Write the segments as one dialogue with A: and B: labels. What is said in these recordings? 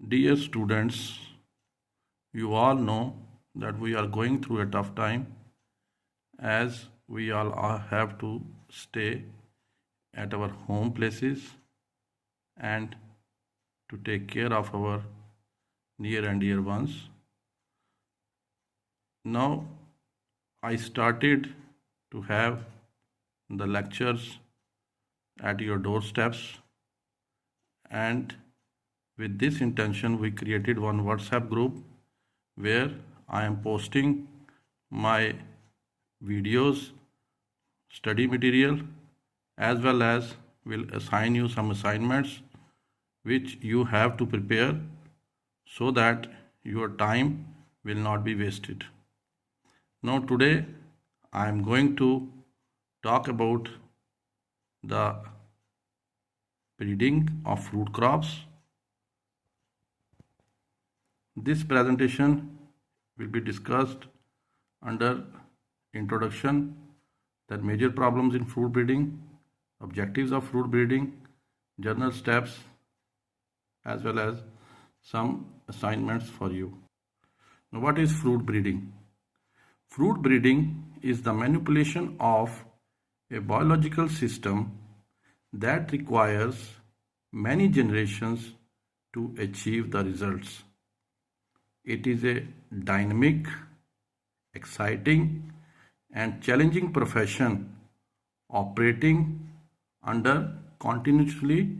A: Dear students, you all know that we are going through a tough time as we all have to stay at our home places and to take care of our near and dear ones. Now I started to have the lectures at your doorsteps, and with this intention we created one WhatsApp group where I am posting my videos, study material, as well as will assign you some assignments which you have to prepare so that your time will not be wasted. Now today I am going to talk about the breeding of fruit crops. This presentation will be discussed under introduction, that major problems in fruit breeding, objectives of fruit breeding, general steps, as well as some assignments for you. Now, what is fruit breeding? Fruit breeding is the manipulation of a biological system that requires many generations to achieve the results. It is a dynamic, exciting, and challenging profession operating under continuously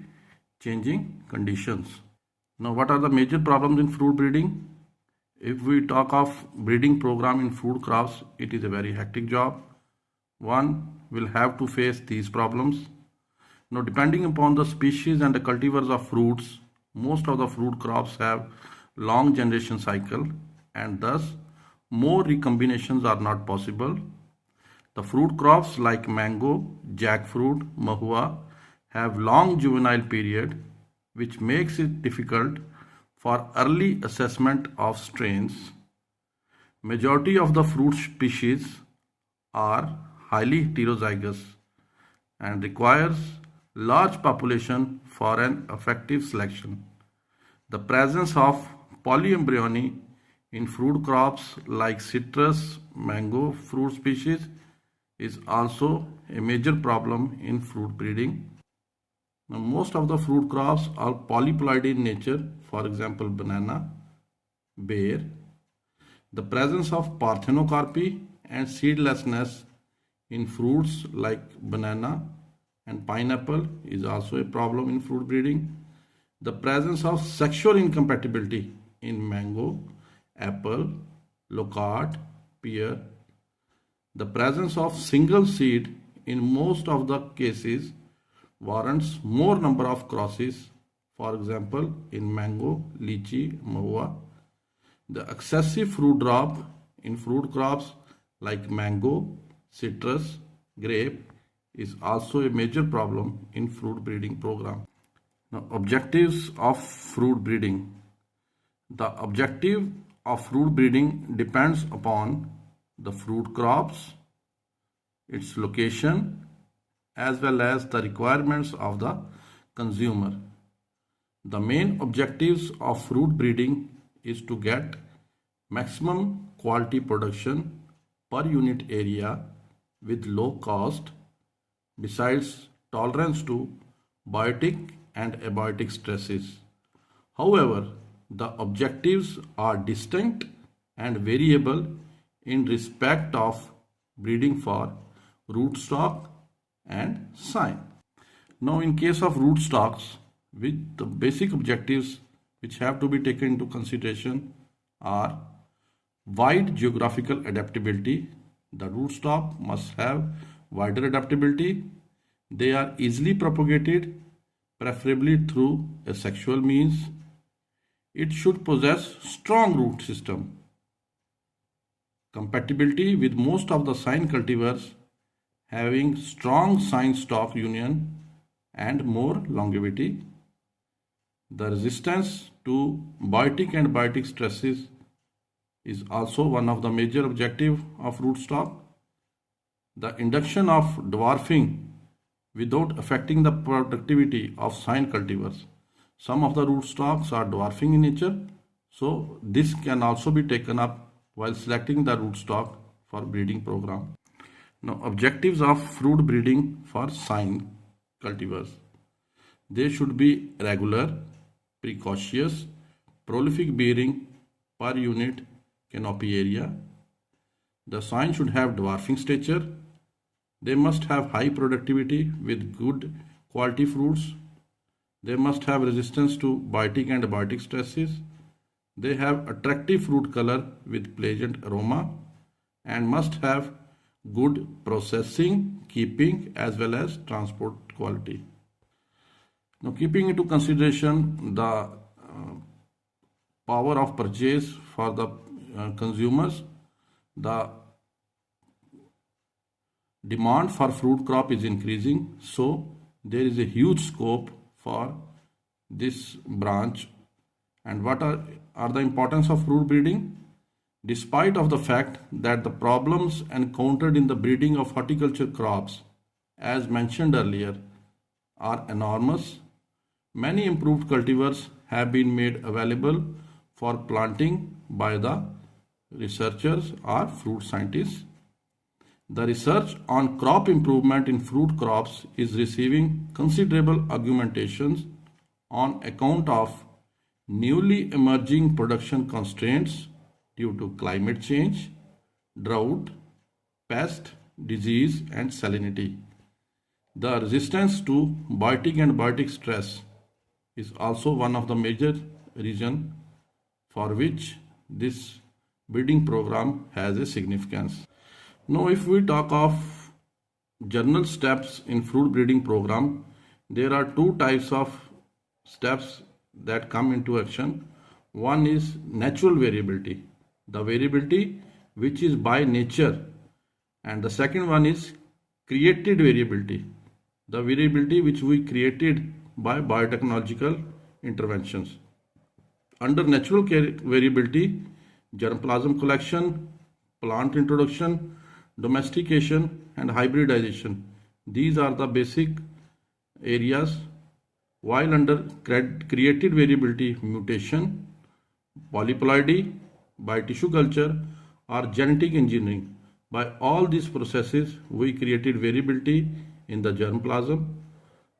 A: changing conditions. Now, what are the major problems in fruit breeding? If we talk of breeding program in fruit crops, it is a very hectic job. One will have to face these problems. Now, depending upon the species and the cultivars of fruits, most of the fruit crops have long generation cycle, and thus more recombinations are not possible. The fruit crops like mango, jackfruit, mahua have long juvenile period, which makes it difficult for early assessment of strains. Majority of the fruit species are highly heterozygous and requires large population for an effective selection. The presence of polyembryony in fruit crops like citrus, mango fruit species is also a major problem in fruit breeding. Now, most of the fruit crops are polyploid in nature, for example, banana, pear. The presence of parthenocarpy and seedlessness in fruits like banana and pineapple is also a problem in fruit breeding. The presence of sexual incompatibility in mango, apple, locust, pear. The presence of single seed in most of the cases warrants more number of crosses, for example in mango, lychee, mahua. The excessive fruit drop in fruit crops like mango, citrus, grape is also a major problem in fruit breeding program. Now, objectives of fruit breeding. The objective of fruit breeding depends upon the fruit crops, its location, as well as the requirements of the consumer. The main objectives of fruit breeding is to get maximum quality production per unit area with low cost, besides tolerance to biotic and abiotic stresses. However, the objectives are distinct and variable in respect of breeding for rootstock and sign. Now, in case of rootstocks, with the basic objectives which have to be taken into consideration are wide geographical adaptability. The rootstock must have wider adaptability. They are easily propagated, preferably through a sexual means. It should possess strong root system. Compatibility with most of the sign cultivars having strong sign stalk union and more longevity. The resistance to biotic and biotic stresses is also one of the major objectives of rootstock. The induction of dwarfing without affecting the productivity of sign cultivars. Some of the rootstocks are dwarfing in nature, so this can also be taken up while selecting the rootstock for breeding program. Now, objectives of fruit breeding for sign cultivars. They should be regular, precocious, prolific bearing per unit canopy area. The sign should have dwarfing stature. They must have high productivity with good quality fruits. They must have resistance to biotic and abiotic stresses. They have attractive fruit color with pleasant aroma and must have good processing, keeping as well as transport quality. Now, keeping into consideration the power of purchase for the consumers, the demand for fruit crop is increasing, so there is a huge scope for this branch. And what are the importance of fruit breeding? Despite of the fact that the problems encountered in the breeding of horticulture crops, as mentioned earlier, are enormous, many improved cultivars have been made available for planting by the researchers or fruit scientists. The research on crop improvement in fruit crops is receiving considerable augmentations on account of newly emerging production constraints due to climate change, drought, pest, disease, and salinity. The resistance to biotic and biotic stress is also one of the major reasons for which this breeding program has a significance. Now, if we talk of general steps in fruit breeding program, there are two types of steps that come into action. One is natural variability, the variability which is by nature, and the second one is created variability, the variability which we created by biotechnological interventions. Under natural variability, germplasm collection, plant introduction, domestication and hybridization, these are the basic areas, while under created variability, mutation, polyploidy, by tissue culture or genetic engineering. By all these processes, we created variability in the germplasm.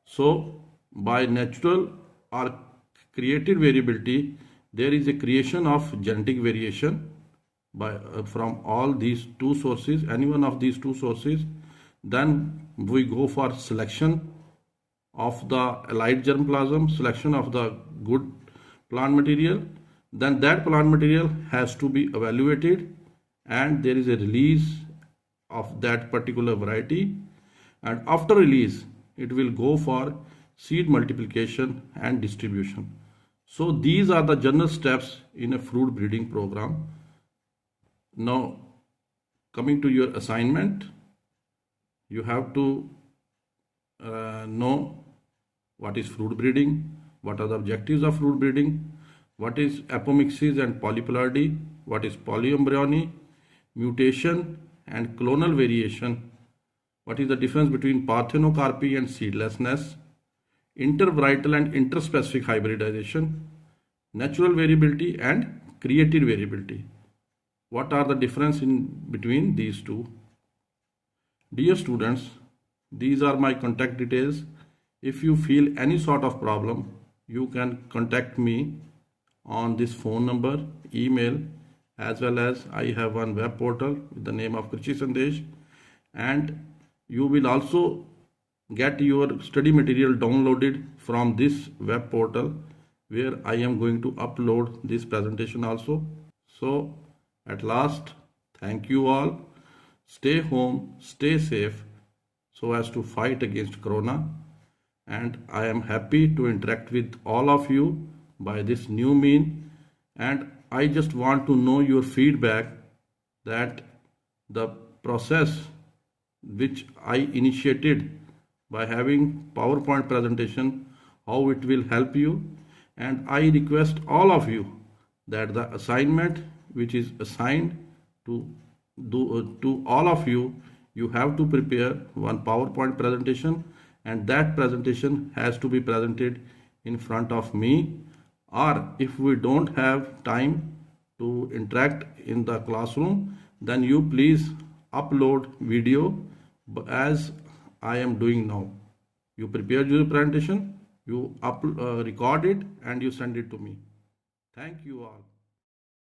A: So, by natural or created variability, there is a creation of genetic variation by from all these two sources, any one of these two sources. Then we go for selection of the allied germplasm, selection of the good plant material. Then that plant material has to be evaluated and there is a release of that particular variety, and after release it will go for seed multiplication and distribution. So these are the general steps in a fruit breeding program. Now, coming to your assignment, you have to know what is fruit breeding, what are the objectives of fruit breeding, what is apomixis and polyploidy, what is polyembryony, mutation and clonal variation, what is the difference between parthenocarpy and seedlessness, intervarietal and interspecific hybridization, natural variability and created variability. What are the difference in between these two? Dear students, these are my contact details. If you feel any sort of problem, you can contact me on this phone number, email, as well as I have one web portal with the name of Krishi Sandesh, and you will also get your study material downloaded from this web portal where I am going to upload this presentation also. So at last, thank you all. Stay home, stay safe so as to fight against Corona, and I am happy to interact with all of you by this new mean, and I just want to know your feedback that the process which I initiated by having PowerPoint presentation, how it will help you, and I request all of you that the assignment which is assigned to all of you, you have to prepare one PowerPoint presentation, and that presentation has to be presented in front of me, or if we don't have time to interact in the classroom, then you please upload video as I am doing now. You prepare your presentation, you record it and you send it to me. Thank you all.